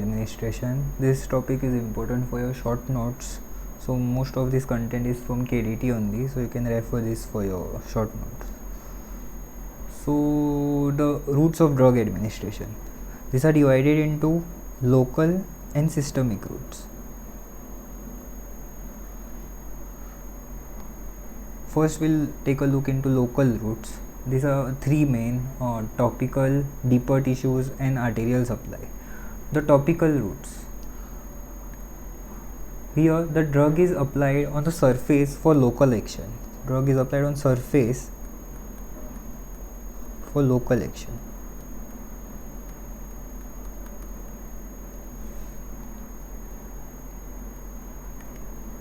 administration. This topic is important for your short notes. So most of this content is from KDT only, so you can refer this for your short notes. So the routes of drug administration. These are divided into local and systemic routes. First we'll take a look into local routes. These are three main: topical, deeper tissues and arterial supply. The topical routes. Here the drug is applied on the surface for local action. Drug is applied on surface for local action.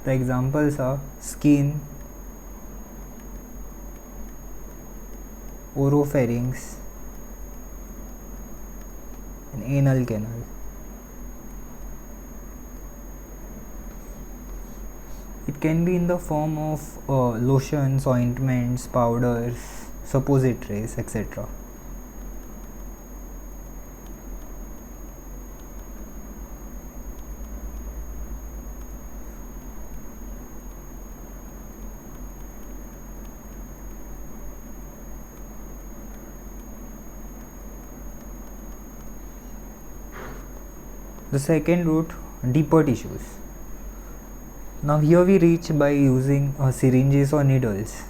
The examples are skin, oropharynx and anal canal. It can be in the form of lotions, ointments, powders, suppositories, etc. The second route, deeper tissues. Now here we reach by using syringes or needles.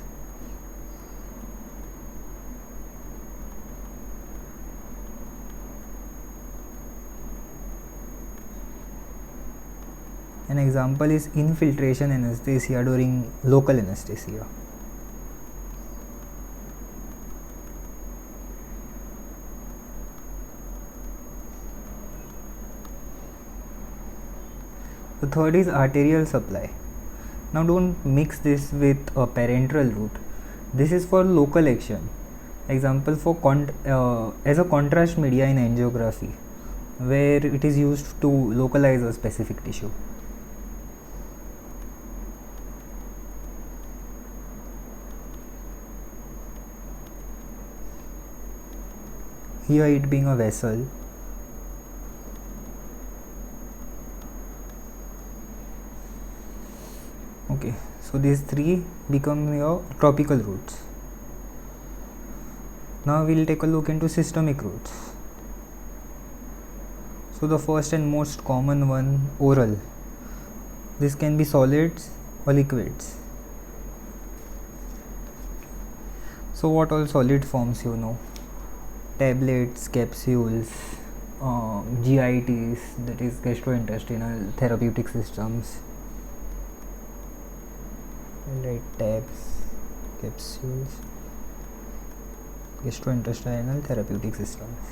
An example is infiltration anesthesia during local anesthesia. The third is arterial supply. Now don't mix this with a parenteral route. This is for local action. Example for as a contrast media in angiography, where it is used to localize a specific tissue. Here it being a vessel. Okay, so these three become your topical routes. Now we'll take a look into systemic routes. So the first and most common one, oral. This can be solids or liquids. So what all solid forms you know? Tablets, capsules, GITs, that is gastrointestinal therapeutic systems. Right, tabs, capsules, gastrointestinal therapeutic systems.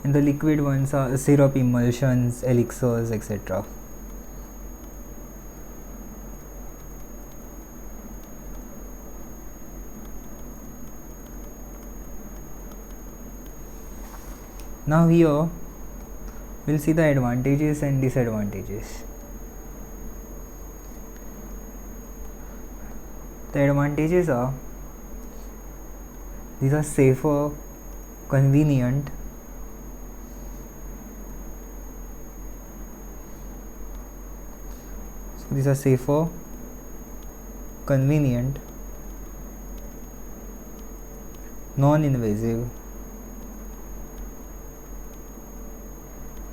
And the liquid ones are syrup, emulsions, elixirs, etc. Now here we'll see the advantages and disadvantages. The advantages are, these are safer, convenient, non-invasive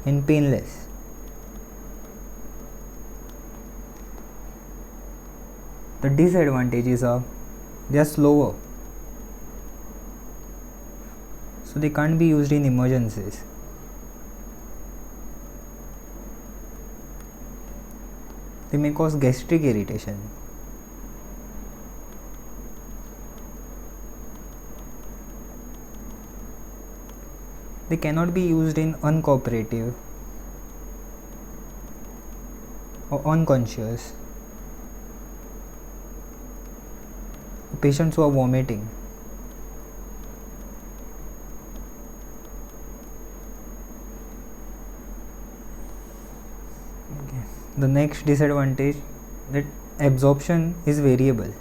and painless. The disadvantages are, they are slower, so they can't be used in emergencies. They may cause gastric irritation. They cannot be used in uncooperative or unconscious patients who are vomiting. Okay. The next disadvantage, that absorption is variable.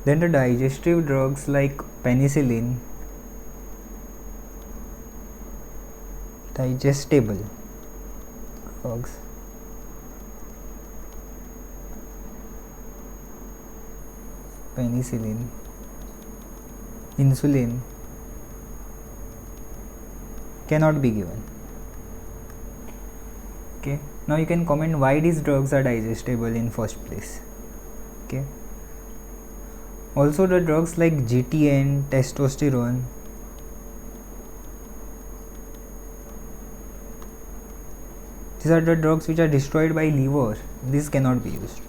Then the digestive drugs like penicillin, digestible drugs, penicillin, insulin cannot be given. Okay, now you can comment why these drugs are digestible in first place. Okay, also the drugs like GTN, testosterone, these are the drugs which are destroyed by liver. These cannot be used.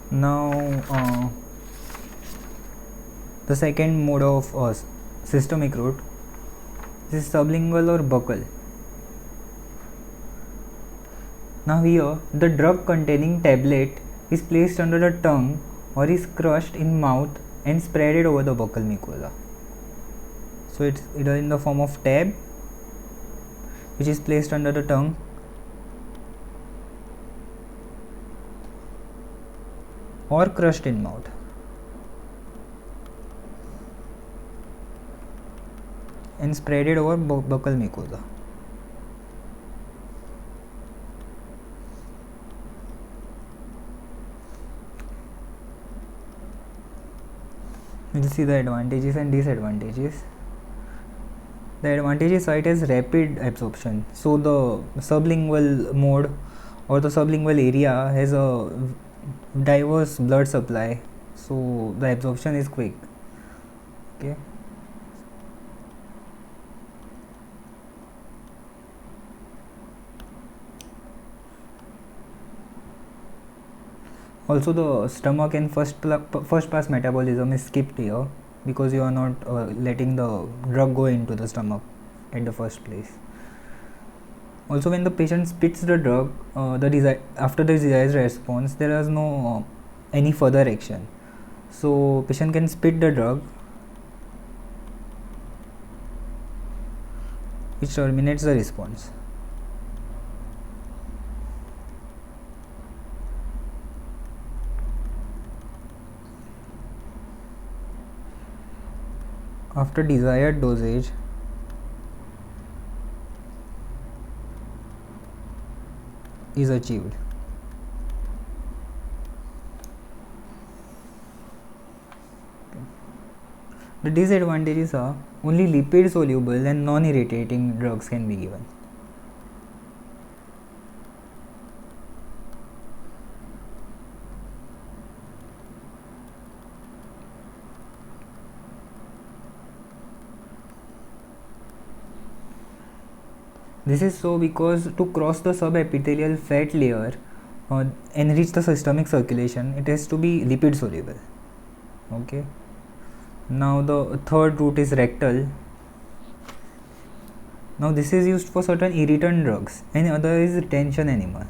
Now the second mode of systemic route is sublingual or buccal. Now here the drug containing tablet is placed under the tongue or is crushed in mouth and spreaded over the buccal mucosa. So it's either in the form of tab, which is placed under the tongue, or crushed in mouth. And spreaded over buccal mucosa. We'll see the advantages and disadvantages. The advantages are it has rapid absorption. So the sublingual mode or the sublingual area has a diverse blood supply, so the absorption is quick. Okay. Also the stomach and first pass metabolism is skipped here because you are not letting the drug go into the stomach at the first place. Also when the patient spits the drug, after the desired response, there is no any further action. So patient can spit the drug, which terminates the response. After desired dosage, is achieved. The disadvantages are only lipid soluble and non-irritating drugs can be given. This is so because to cross the subepithelial fat layer and reach the systemic circulation, it has to be lipid soluble. Okay. Now the third route is rectal. Now this is used for certain irritant drugs and other is tension enemas.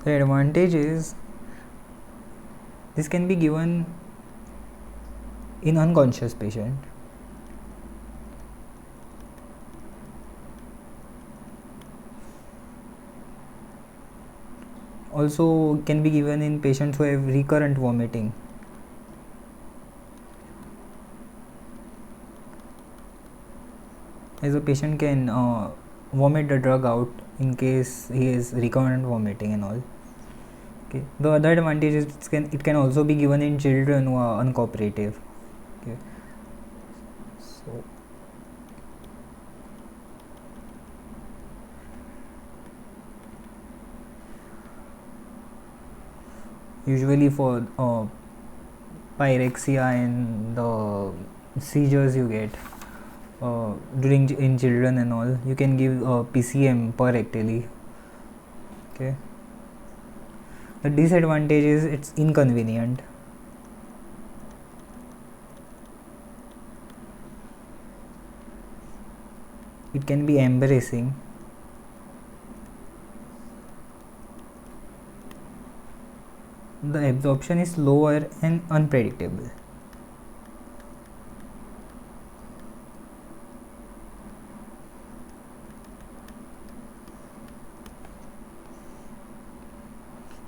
The advantage is this can be given in unconscious patient. Also can be given in patients who have recurrent vomiting. As a patient can vomit the drug out in case he is recurrent vomiting and all. Okay. The other advantage is it can also be given in children who are uncooperative. Okay. So usually for pyrexia and the seizures you get, during in children and all. You can give PCM per hectare. Okay. The disadvantage is it's inconvenient. It can be embarrassing. The absorption is lower and unpredictable.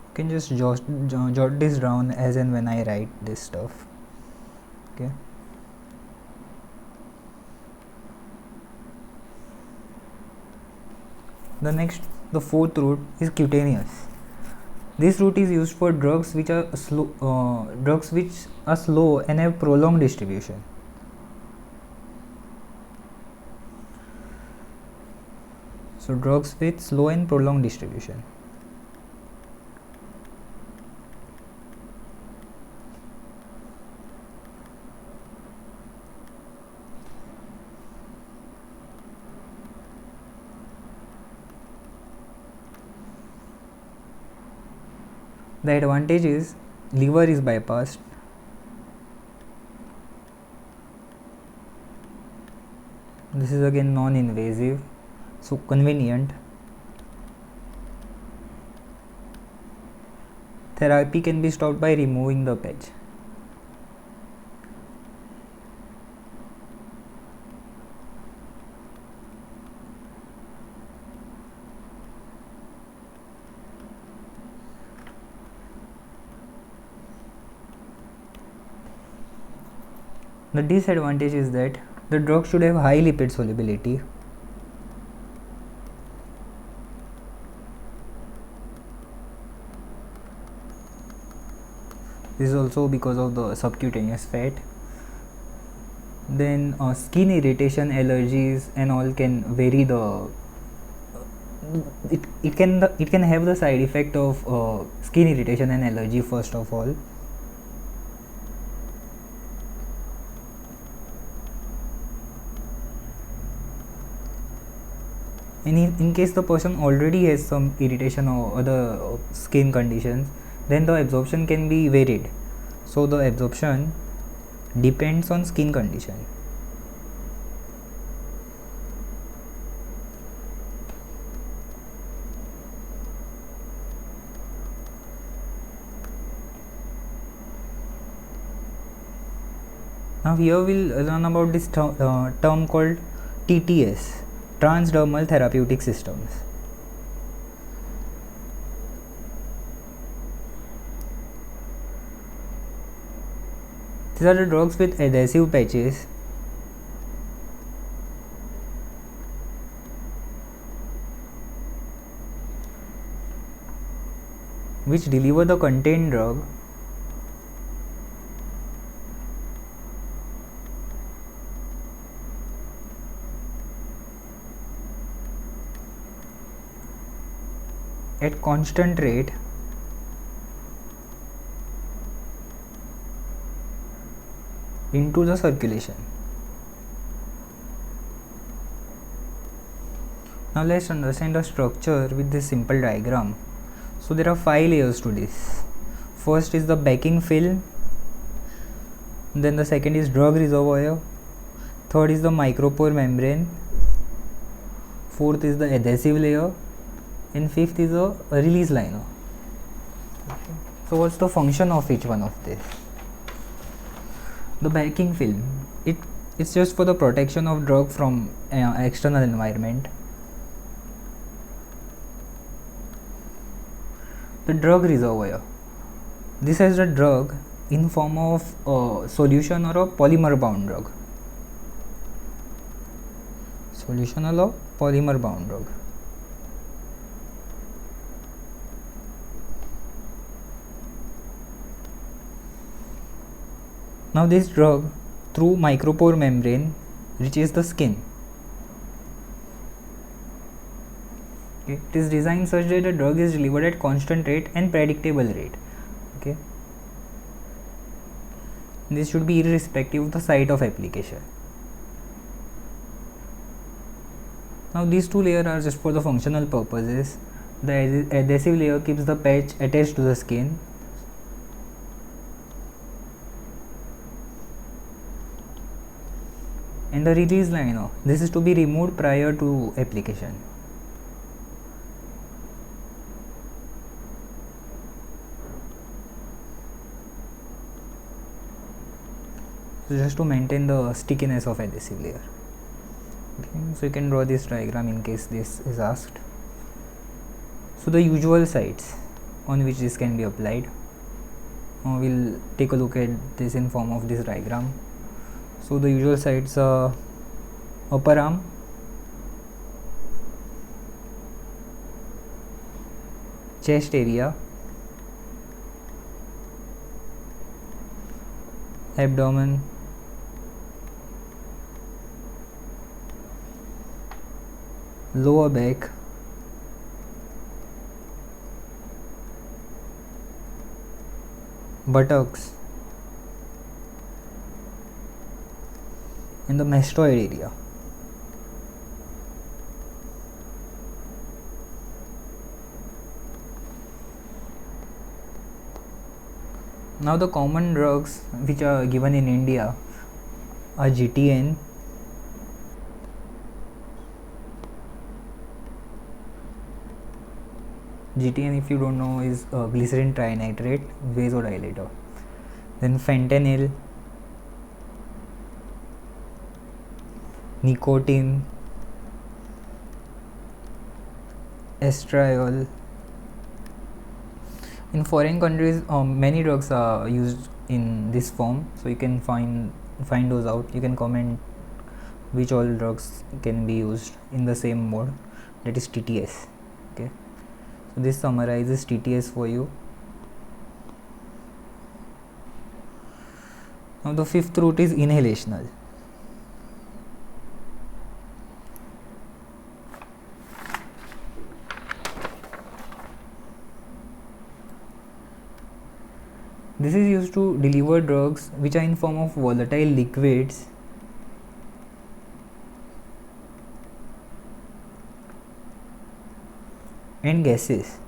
You can just jot this down as and when I write this stuff. Okay. The fourth route is cutaneous. This route is used for drugs which are slow and have prolonged distribution. So drugs with slow and prolonged distribution. The advantage is liver is bypassed. This is again non-invasive, so convenient. Therapy can be stopped by removing the patch. The disadvantage is that the drug should have high lipid solubility. This is also because of the subcutaneous fat. Then skin irritation, allergies and all can vary the it can have the side effect of skin irritation and allergy first of all. And in case the person already has some irritation or other skin conditions, then the absorption can be varied. So the absorption depends on skin condition. Now here we'll learn about this term called TTS, transdermal therapeutic systems. These are the drugs with adhesive patches. Which deliver the contained drug at constant rate into the circulation. Now let's understand the structure with this simple diagram. So there are 5 layers to this. First is the backing film, then the second is drug reservoir, third is the micropore membrane, fourth is the adhesive layer, and fifth is a release liner. Okay. So what's the function of each one of this? The backing film, it's just for the protection of drug from external environment. The drug reservoir, this has the drug in form of a solution or a polymer bound drug. Solutional or polymer bound drug. Now this drug through micropore membrane reaches the skin. Okay. It is designed such that the drug is delivered at constant rate and predictable rate. Okay. This should be irrespective of the site of application. Now these two layers are just for the functional purposes. The adhesive layer keeps the patch attached to the skin. And the release liner, this is to be removed prior to application. So just to maintain the stickiness of adhesive layer. Okay, so you can draw this diagram in case this is asked. So the usual sites on which this can be applied, we'll take a look at this in form of this diagram. So the usual sites are upper arm, chest area, abdomen, lower back, buttocks, and the mastoid area. Now the common drugs which are given in India are GTN, if you don't know is glycerin trinitrate vasodilator, then fentanyl, nicotine, estriol. In foreign countries, many drugs are used in this form, so you can find those out. You can comment which all drugs can be used in the same mode, that is TTS. Okay, so this summarizes TTS for you. Now the fifth route is inhalational. This is used to deliver drugs which are in form of volatile liquids and gases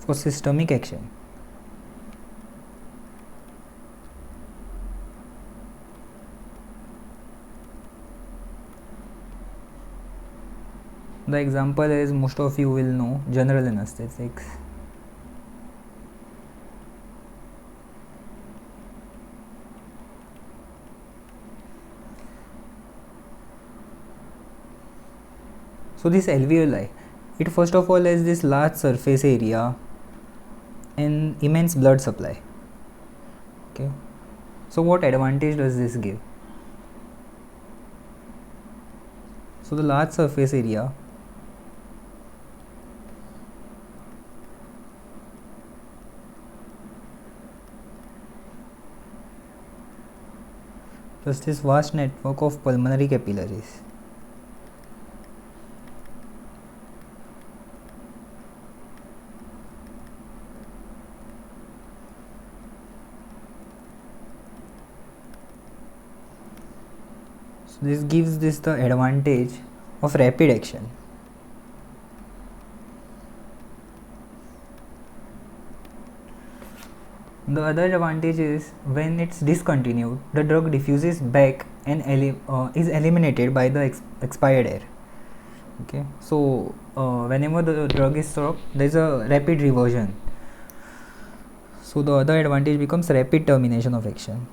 for systemic action. The example, as most of you will know, general anesthetics. So this alveoli, it first of all has this large surface area and immense blood supply. Okay, so what advantage does this give? So the large surface area plus this vast network of pulmonary capillaries. So this gives this the advantage of rapid action. The other advantage is when it's discontinued, the drug diffuses back and is eliminated by the expired air. Okay, so whenever the drug is stopped, there is a rapid reversion. So the other advantage becomes rapid termination of action.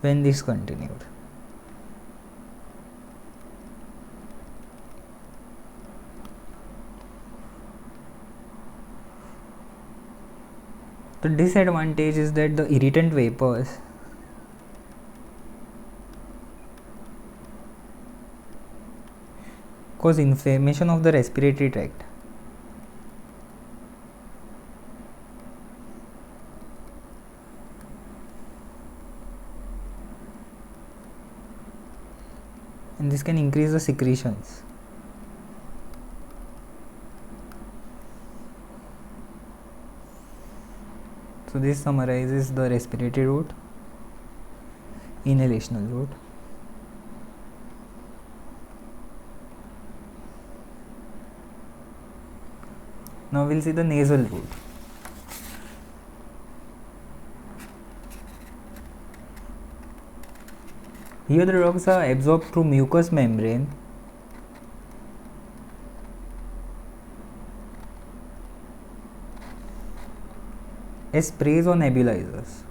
When discontinued. The disadvantage is that the irritant vapors cause inflammation of the respiratory tract. And this can increase the secretions. So this summarizes the respiratory route, inhalational route. Now we'll see the nasal route. Here the drugs are absorbed through mucous membrane as sprays or nebulizers.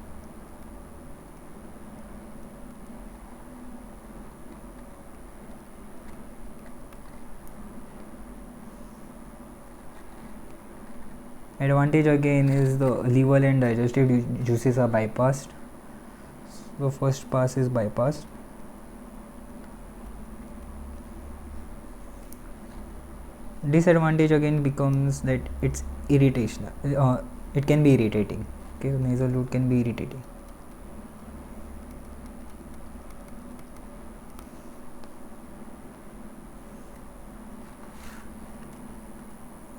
Advantage again is the liver and digestive juices are bypassed. So first pass is bypassed. Disadvantage again becomes that it's irritation. It can be irritating. Okay, the nasal route can be irritating.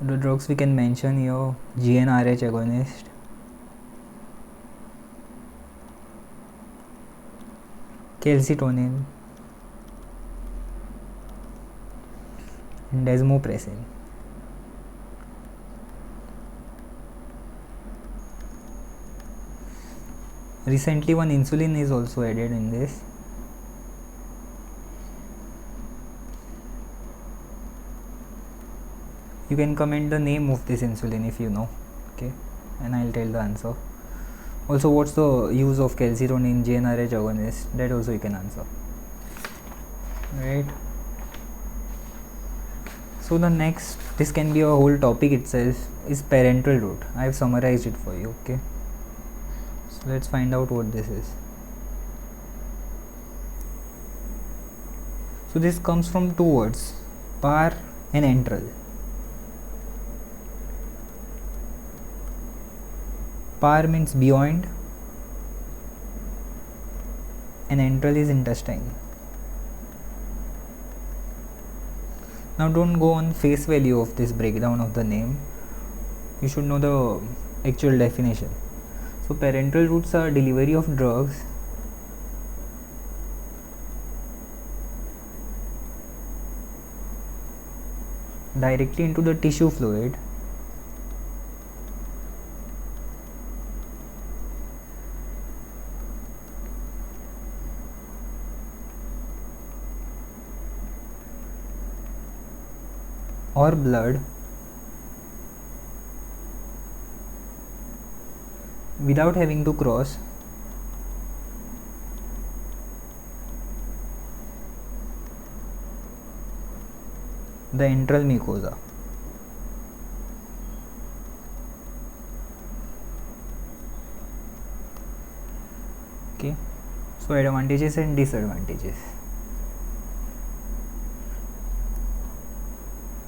The drugs we can mention here: GnRH agonist, calcitonin, and desmopressin. Recently one insulin is also added in this. You can comment the name of this insulin if you know, okay, and I'll tell the answer. Also, what's the use of calcitonin GnRH agonist? That also you can answer. Right. So the next, this can be a whole topic itself, is parenteral route. I have summarized it for you. Okay. So let's find out what this is. So this comes from two words, par and enteral. Par means beyond and enteral is intestine. Now don't go on face value of this breakdown of the name. You should know the actual definition. So parenteral routes are delivery of drugs directly into the tissue fluid or blood without having to cross the enteral mucosa. Okay, so advantages and disadvantages.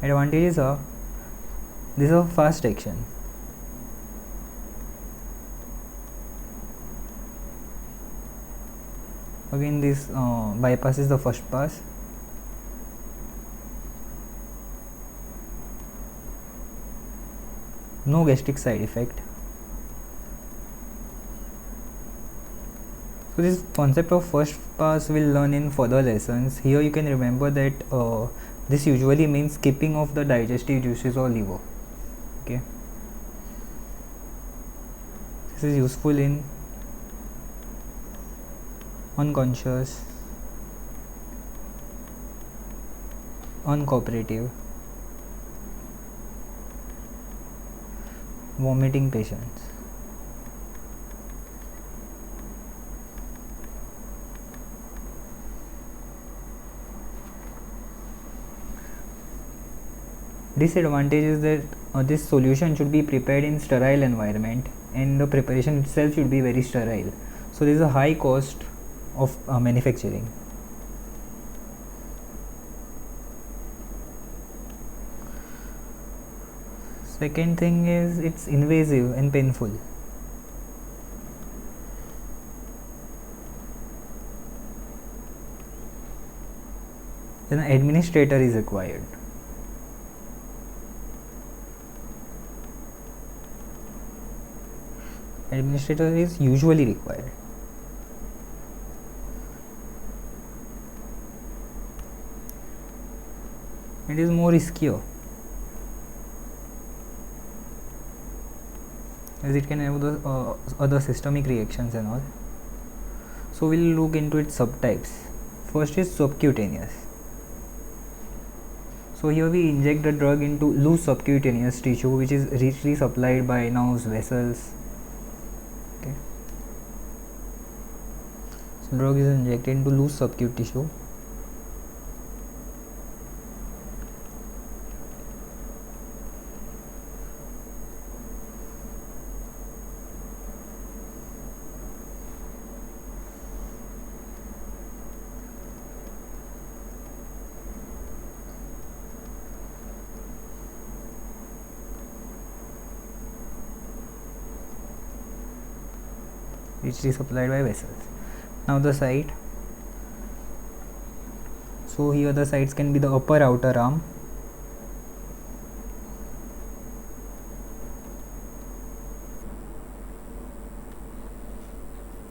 Advantages are, this is a fast action. Again, this bypasses the first pass. No gastric side effect. So this concept of first pass we'll learn in further lessons. Here you can remember that this usually means skipping of the digestive juices or liver. Okay, this is useful in unconscious, uncooperative, vomiting patients. Disadvantage is that this solution should be prepared in sterile environment and the preparation itself should be very sterile. So there is a high cost of manufacturing. Second thing is it's invasive and painful. Then an administrator is required. administrator is usually required. It is more riskier as it can have the other systemic reactions and all. So we'll look into its subtypes. First is subcutaneous. So here we inject the drug into loose subcutaneous tissue which is richly supplied by nerves, vessels. Okay. So drug is injected into loose subcutaneous tissue. Richly supplied by vessels. Now the site. So here the sites can be the upper outer arm,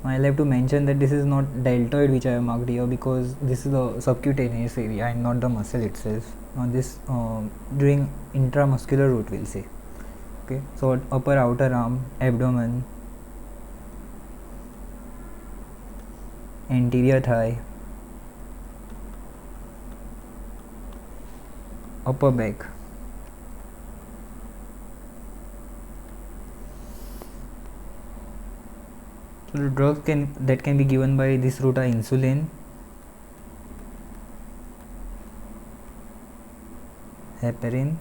I'll have to mention that this is not deltoid which I have marked here because this is the subcutaneous area and not the muscle itself. This during intramuscular route we'll say. Okay, so upper outer arm, abdomen, anterior thigh, upper back. So the drugs that can be given by this route are insulin, heparin,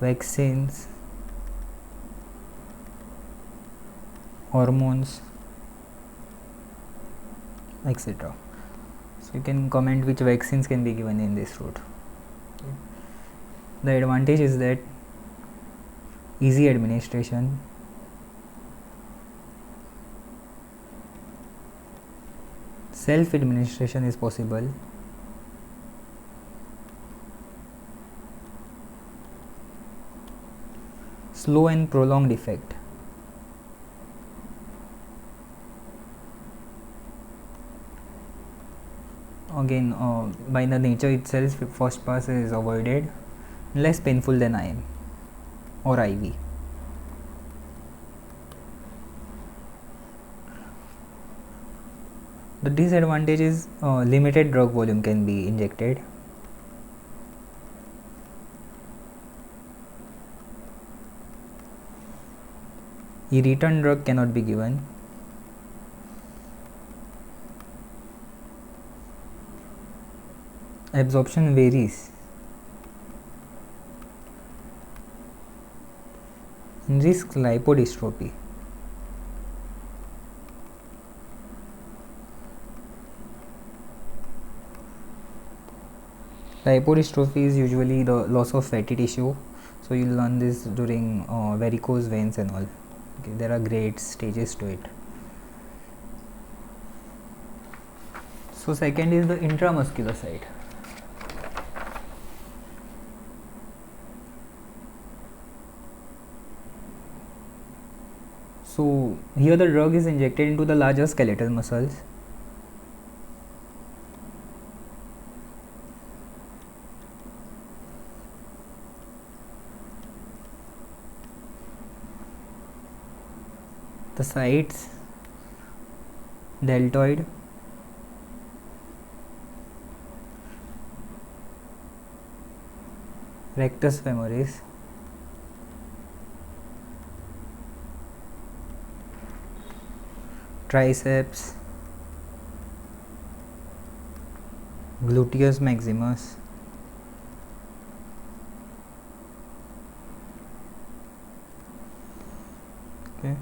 vaccines, hormones, etc. So you can comment which vaccines can be given in this route. Okay. The advantage is that easy administration, self administration is possible, slow and prolonged effect. Again, by the nature itself, first pass is avoided, less painful than IM or IV. The disadvantage is limited drug volume can be injected. Irritant drug cannot be given. Absorption varies. Risk lipodystrophy. Lipodystrophy is usually the loss of fatty tissue. So you'll learn this during varicose veins and all. Okay, there are great stages to it. So second is the intramuscular site. So here the drug is injected into the larger skeletal muscles. The sites: deltoid, rectus femoris, triceps, gluteus maximus, okay.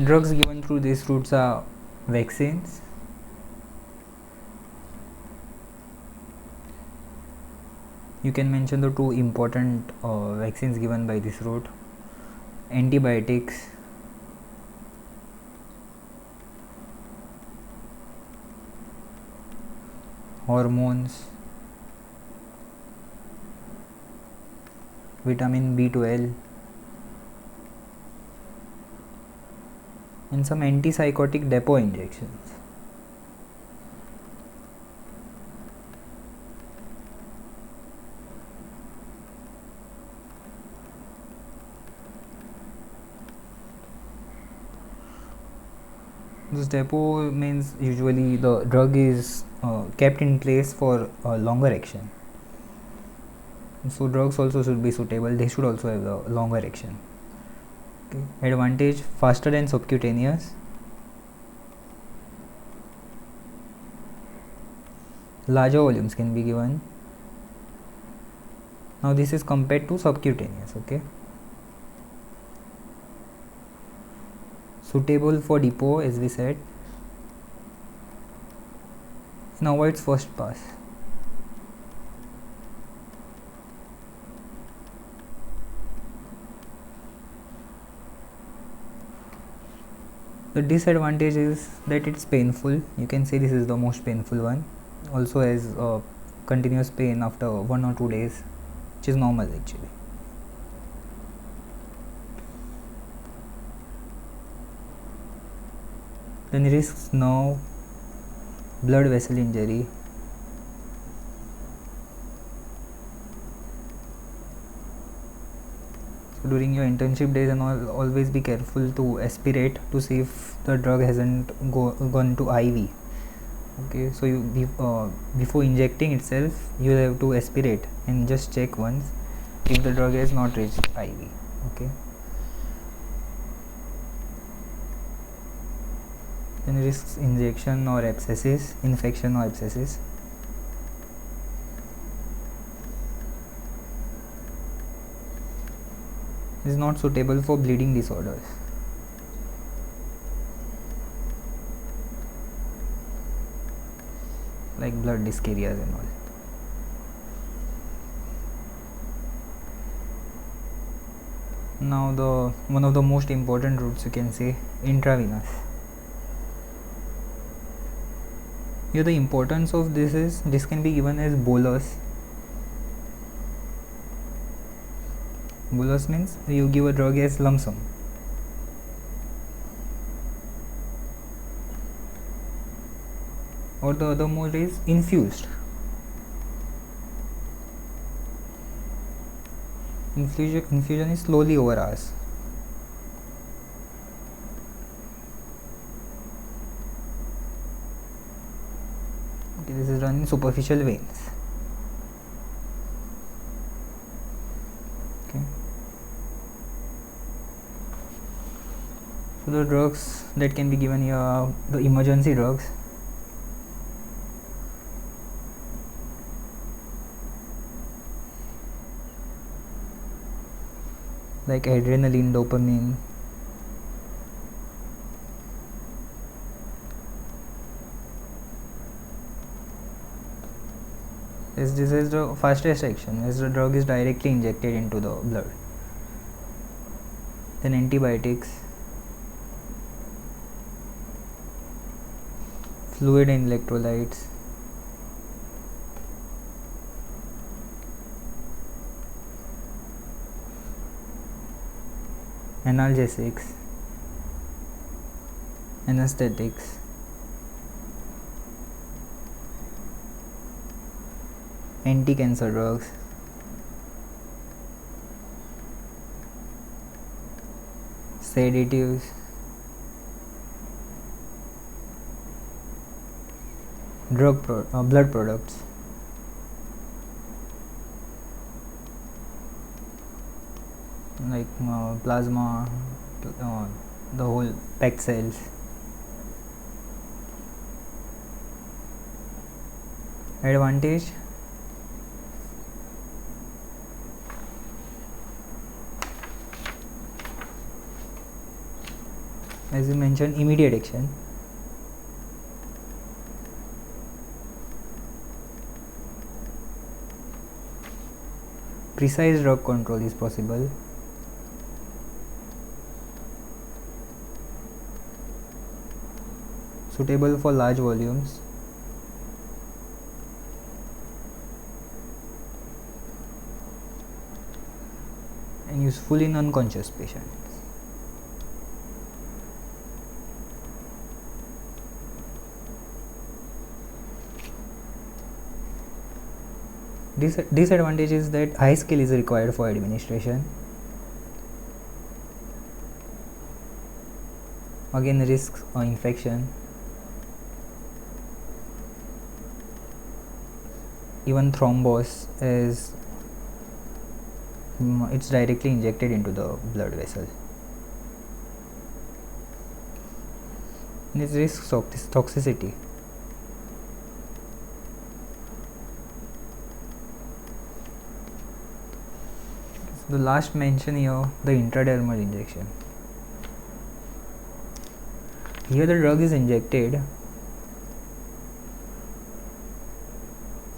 Drugs given through these routes are vaccines, you can mention the two important vaccines given by this route: antibiotics, hormones, vitamin B12, and some antipsychotic depot injections. This depot means usually the drug is kept in place for a longer action. So drugs also should be suitable, they should also have a longer action. Okay. Advantage: faster than subcutaneous, larger volumes can be given. Now this is compared to subcutaneous. Okay. Suitable for depot, as we said, and avoids first pass. The disadvantage is that it's painful. You can say this is the most painful one. Also has continuous pain after 1 or 2 days, which is normal actually. Then risks: nerve, blood vessel injury. So during your internship days and all, always be careful to aspirate to see if the drug hasn't gone to IV. Okay, so before injecting itself, you have to aspirate and just check once if the drug has not reached IV. Okay. Then risks: injection or abscesses, infection or abscesses. Is not suitable for bleeding disorders. Like blood dyscarrias and all. Now the one of the most important routes, you can say, intravenous. Here the importance of this is this can be given as bolus. Bolus means you give a drug as lump sum. Or the other mode is infused. Infusion is slowly over hours. Okay, this is done in superficial veins. Okay. So the drugs that can be given here are the emergency drugs. Like adrenaline, dopamine. As this is the fastest action, as the drug is directly injected into the blood. Then antibiotics, fluid and electrolytes, analgesics, anesthetics, anti-cancer drugs, sedatives, blood products, like plasma, the whole packed cells. Advantage: as we mentioned, immediate action. Precise drug control is possible. Suitable for large volumes. and useful in unconscious patients. Disadvantage is that high skill is required for administration. Again, risks or infection. Even thrombus is it's directly injected into the blood vessel. And it risks toxicity. So the last mention here, the intradermal injection. Here the drug is injected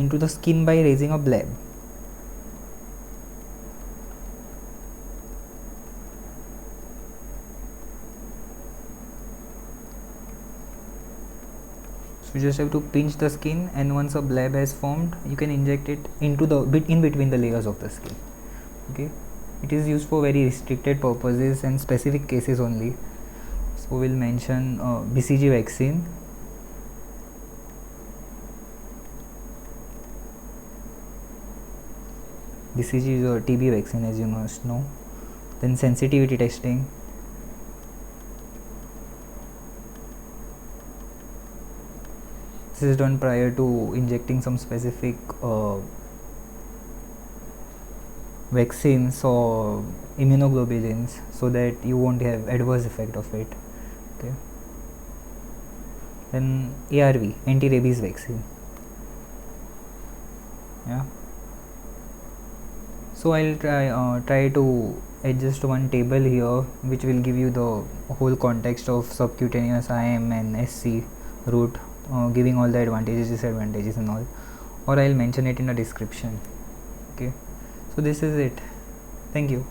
into the skin by raising a bleb. So you just have to pinch the skin, and once a bleb has formed, you can inject it into the in between the layers of the skin. Okay, it is used for very restricted purposes and specific cases only. So we'll mention BCG vaccine. BCG is a TB vaccine, as you must know. Then sensitivity testing. This is done prior to injecting some specific vaccines or immunoglobulins, so that you won't have adverse effect of it. Okay. Then ARV, anti-rabies vaccine. Yeah. So I'll try to adjust one table here, which will give you the whole context of subcutaneous IM and SC route, giving all the advantages, disadvantages and all, or I'll mention it in the description. Okay, so this is it. Thank you.